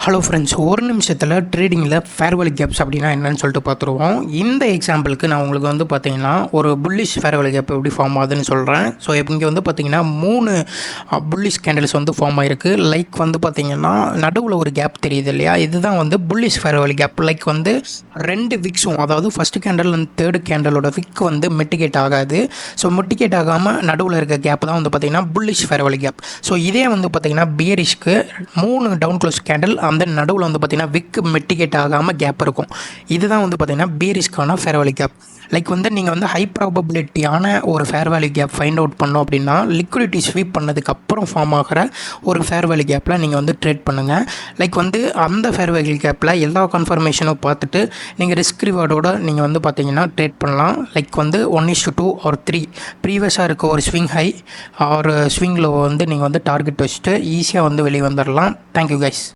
Hello friends, ஒரு நிமிஷத்தில் ட்ரேடிங்கில் fair value caps அப்படின்னா என்னன்னு சொல்லிட்டு பார்த்துருவோம். இந்த எக்ஸாம்பிளுக்கு நான் உங்களுக்கு வந்து பார்த்தீங்கன்னா ஒரு புல்லிஷ் ஃபேர் வேல்யூ கேப் எப்படி ஃபார்ம் ஆகுதுன்னு சொல்கிறேன். ஸோ இங்கே வந்து பார்த்தீங்கன்னா 3 புல்லிஷ் கேண்டில்ஸ் வந்து ஃபார்ம் ஆகிருக்கு. லைக் வந்து பார்த்தீங்கன்னா நடுவில் ஒரு கேப் தெரியுது இல்லையா, இதுதான் வந்து bullish fair value gap. Like வந்து 2 விக்ஸும், அதாவது ஃபஸ்ட்டு கேண்டல் அண்ட் தேர்டு கேண்டலோட விக் வந்து மிட்டிகேட் ஆகாது. ஸோ மிட்டிகேட் ஆகாமல் நடுவில் இருக்க கேப் தான் வந்து பார்த்தீங்கன்னா bullish fair value gap. So இதே வந்து பார்த்தீங்கன்னா பியரிஷ்க்கு 3 டவுன் க்ளோஸ் கேண்டில் அந்த நடுவில் வந்து பார்த்திங்கன்னா விக் மிட்டிகேட் ஆகாமல் கேப் இருக்கும். இதுதான் வந்து பார்த்திங்கன்னா பீரிஸ்க்கான ஃபேர் வேல்யூ கேப். லைக் வந்து நீங்கள் வந்து ஹை ப்ராபபிலிட்டியான ஒரு fair value gap find out பண்ணோம் அப்படின்னா லிக்விடிட்டி ஸ்வீப் பண்ணதுக்கப்புறம் ஃபார்ம் ஆகிற ஒரு ஃபேர் வேல்யூ கேப்பில் நீங்கள் வந்து ட்ரேட் பண்ணுங்கள். லைக் வந்து அந்த ஃபேர் வேல்யூ கேப்பில் எல்லா கன்ஃபர்மேஷனும் பார்த்துட்டு நீங்கள் ரிஸ்க் ரிவார்டோடு நீங்கள் வந்து பார்த்தீங்கன்னா ட்ரேட் பண்ணலாம். லைக் வந்து 1:2 or 3 ப்ரீவியஸாக இருக்க ஒரு ஸ்விங் ஹை ஒரு ஸ்விங் லோ வந்து நீங்கள் வந்து டார்கெட் வச்சுட்டு ஈஸியாக வந்து வெளியே வந்துடலாம். Thank you guys.